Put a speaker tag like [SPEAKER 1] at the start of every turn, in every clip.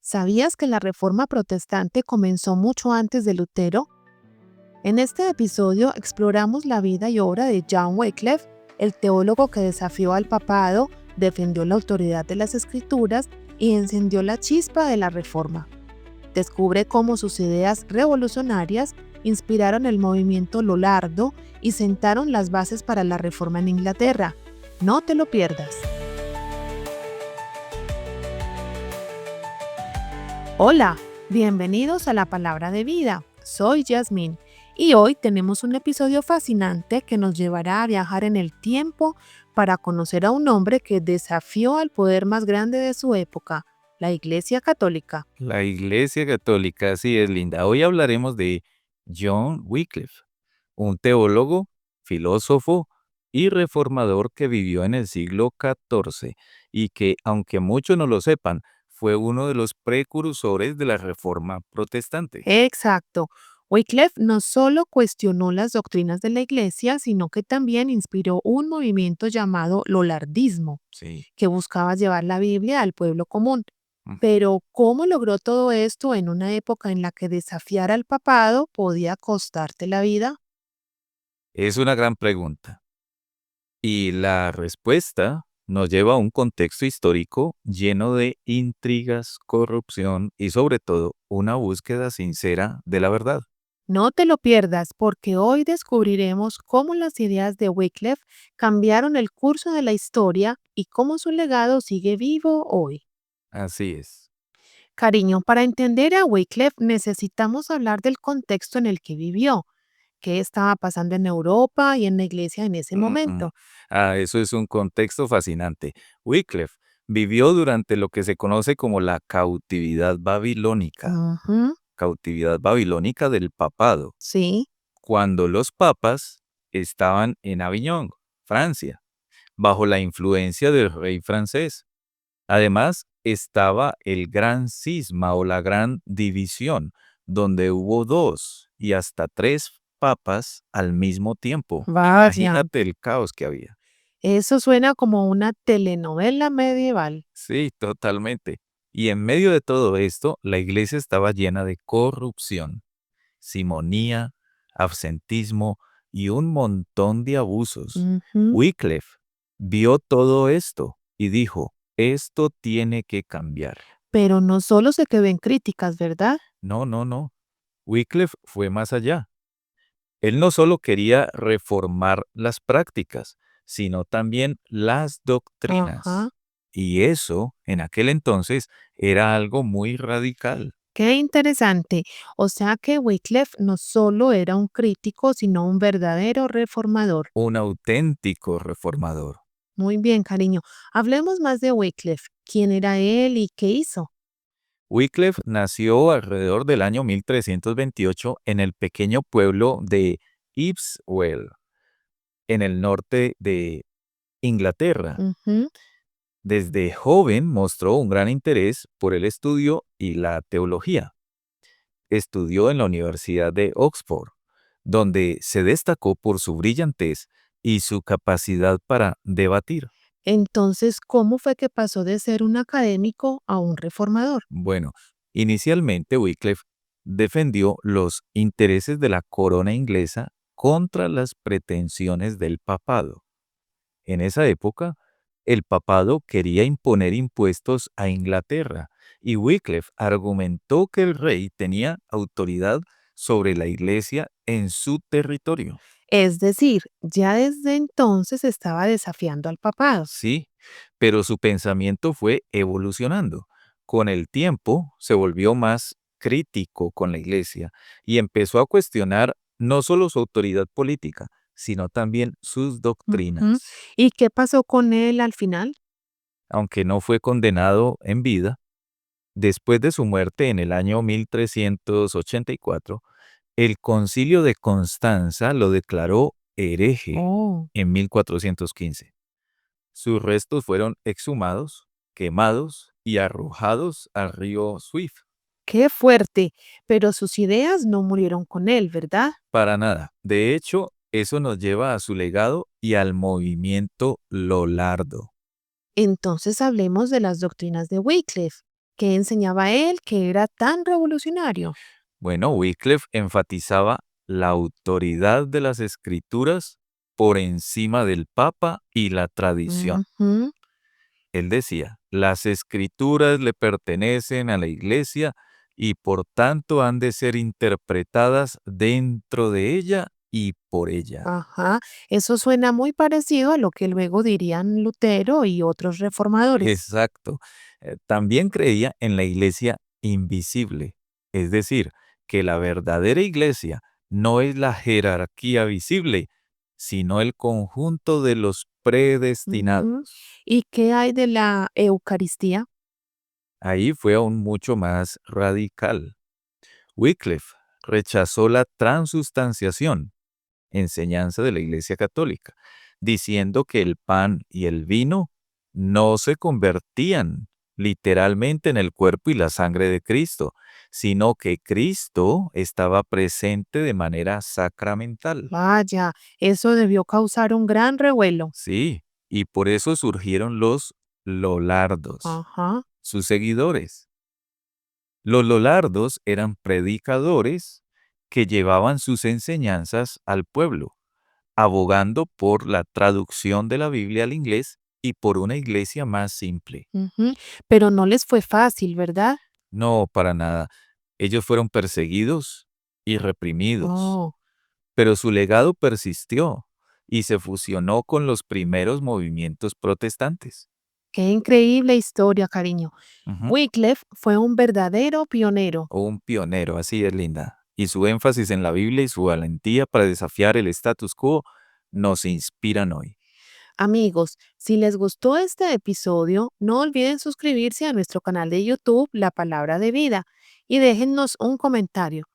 [SPEAKER 1] ¿Sabías que la Reforma Protestante comenzó mucho antes de Lutero? En este episodio exploramos la vida y obra de John Wycliffe, el teólogo que desafió al papado, defendió la autoridad de las Escrituras y encendió la chispa de la Reforma. Descubre cómo sus ideas revolucionarias inspiraron el movimiento Lollardo y sentaron las bases para la Reforma en Inglaterra. No te lo pierdas. Hola, bienvenidos a la Palabra de Vida. Soy Yasmín y hoy tenemos un episodio fascinante que nos llevará a viajar en el tiempo para conocer a un hombre que desafió al poder más grande de su época, la Iglesia Católica.
[SPEAKER 2] La Iglesia Católica, sí es linda. Hoy hablaremos de John Wycliffe, un teólogo, filósofo y reformador que vivió en el siglo XIV y que, aunque muchos no lo sepan, fue uno de los precursores de la Reforma Protestante.
[SPEAKER 1] Exacto. Wycliffe no solo cuestionó las doctrinas de la Iglesia, sino que también inspiró un movimiento llamado Lollardismo,
[SPEAKER 2] Sí.
[SPEAKER 1] que buscaba llevar la Biblia al pueblo común.
[SPEAKER 2] Mm.
[SPEAKER 1] Pero, ¿cómo logró todo esto en una época en la que desafiar al papado podía costarte la vida?
[SPEAKER 2] Es una gran pregunta. Y la respuesta nos lleva a un contexto histórico lleno de intrigas, corrupción y sobre todo una búsqueda sincera de la verdad.
[SPEAKER 1] No te lo pierdas, porque hoy descubriremos cómo las ideas de Wycliffe cambiaron el curso de la historia y cómo su legado sigue vivo hoy.
[SPEAKER 2] Así es.
[SPEAKER 1] Cariño, para entender a Wycliffe necesitamos hablar del contexto en el que vivió, qué estaba pasando en Europa y en la iglesia en ese
[SPEAKER 2] Mm, mm.
[SPEAKER 1] momento.
[SPEAKER 2] Eso es un contexto fascinante. Wycliffe vivió durante lo que se conoce como la
[SPEAKER 1] Ujú,
[SPEAKER 2] cautividad babilónica del papado,
[SPEAKER 1] sí.
[SPEAKER 2] cuando los papas estaban en Aviñón, Francia, bajo la influencia del rey francés. Además, estaba el gran cisma o la gran división, donde hubo 2 y hasta 3 papas al mismo tiempo.
[SPEAKER 1] Vaya,
[SPEAKER 2] Imagínate el caos que había.
[SPEAKER 1] eso suena como una telenovela medieval.
[SPEAKER 2] Sí, totalmente. Y en medio de todo esto, la iglesia estaba llena de corrupción, simonía, absentismo y un montón de abusos.
[SPEAKER 1] Ujú.
[SPEAKER 2] Wycliffe vio todo esto y dijo, esto tiene que cambiar.
[SPEAKER 1] Pero no solo se quedó en críticas, ¿verdad?
[SPEAKER 2] No, no, no. Wycliffe fue más allá. Él no solo quería reformar las prácticas, sino también las
[SPEAKER 1] Ajá.
[SPEAKER 2] doctrinas. Y eso, en aquel entonces, era algo muy radical.
[SPEAKER 1] Qué interesante. O sea que Wycliffe no solo era un crítico, sino un verdadero reformador.
[SPEAKER 2] Un auténtico reformador.
[SPEAKER 1] Muy bien, cariño. Hablemos más de Wycliffe. ¿Quién era él y qué hizo?
[SPEAKER 2] Wycliffe nació alrededor del año 1328 en el pequeño pueblo de Ipswell, en el norte de Inglaterra.
[SPEAKER 1] Ujú.
[SPEAKER 2] Desde joven mostró un gran interés por el estudio y la teología. Estudió en la Universidad de Oxford, donde se destacó por su brillantez y su capacidad para debatir.
[SPEAKER 1] Entonces, ¿cómo fue que pasó de ser un académico a un reformador?
[SPEAKER 2] Bueno, inicialmente Wycliffe defendió los intereses de la corona inglesa contra las pretensiones del papado. En esa época, el papado quería imponer impuestos a Inglaterra y Wycliffe argumentó que el rey tenía autoridad sobre la iglesia en su territorio.
[SPEAKER 1] Es decir, ya desde entonces estaba desafiando al papado.
[SPEAKER 2] Sí, pero su pensamiento fue evolucionando. Con el tiempo se volvió más crítico con la iglesia y empezó a cuestionar no solo su autoridad política, sino también sus
[SPEAKER 1] Ujú.
[SPEAKER 2] doctrinas.
[SPEAKER 1] ¿Y qué pasó con él al final?
[SPEAKER 2] Aunque no fue condenado en vida, después de su muerte en el año 1384, el Concilio de Constanza lo declaró hereje
[SPEAKER 1] Oh,
[SPEAKER 2] en 1415. Sus restos fueron exhumados, quemados y arrojados al río Swift.
[SPEAKER 1] qué fuerte. Pero sus ideas no murieron con él, ¿verdad?
[SPEAKER 2] Para nada. De hecho, eso nos lleva a su legado y al movimiento Lollardo.
[SPEAKER 1] Entonces hablemos de las doctrinas de Wycliffe. ¿Qué enseñaba él que era tan revolucionario?
[SPEAKER 2] Bueno, Wycliffe enfatizaba la autoridad de las escrituras por encima del Papa y la tradición.
[SPEAKER 1] Ujú.
[SPEAKER 2] Él decía, las escrituras le pertenecen a la Iglesia y por tanto han de ser interpretadas dentro de ella y por ella.
[SPEAKER 1] Ajá, eso suena muy parecido a lo que luego dirían Lutero y otros reformadores.
[SPEAKER 2] Exacto. También creía en la Iglesia invisible, es decir, que la verdadera Iglesia no es la jerarquía visible, sino el conjunto de los
[SPEAKER 1] Ujú.
[SPEAKER 2] predestinados.
[SPEAKER 1] ¿Y qué hay de la Eucaristía?
[SPEAKER 2] Ahí fue aún mucho más radical. Wycliffe rechazó la transustanciación, enseñanza de la Iglesia Católica, diciendo que el pan y el vino no se convertían literalmente en el cuerpo y la sangre de Cristo, sino que Cristo estaba presente de manera sacramental.
[SPEAKER 1] Vaya, eso debió causar un gran revuelo.
[SPEAKER 2] Sí, y por eso surgieron los Lolardos,
[SPEAKER 1] Ajá.
[SPEAKER 2] sus seguidores. Los Lolardos eran predicadores que llevaban sus enseñanzas al pueblo, abogando por la traducción de la Biblia al inglés y por una iglesia más simple.
[SPEAKER 1] Ujú. Pero no les fue fácil, ¿verdad?
[SPEAKER 2] No, para nada. Ellos fueron perseguidos y reprimidos,
[SPEAKER 1] Oh,
[SPEAKER 2] pero su legado persistió y se fusionó con los primeros movimientos protestantes.
[SPEAKER 1] qué increíble historia, cariño.
[SPEAKER 2] Ujú.
[SPEAKER 1] Wycliffe fue un verdadero pionero.
[SPEAKER 2] Un pionero, así es, Linda. Y su énfasis en la Biblia y su valentía para desafiar el status quo nos inspiran hoy.
[SPEAKER 1] Amigos, si les gustó este episodio, no olviden suscribirse a nuestro canal de YouTube, La Palabra de Vida, y déjennos un comentario.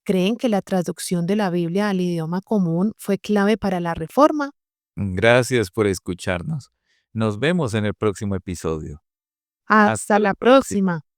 [SPEAKER 1] ¿Creen que la traducción de la Biblia al idioma común fue clave para la reforma?
[SPEAKER 2] Gracias por escucharnos. Nos vemos en el próximo episodio.
[SPEAKER 1] Hasta
[SPEAKER 2] Hasta la
[SPEAKER 1] la
[SPEAKER 2] próxima.
[SPEAKER 1] próxima.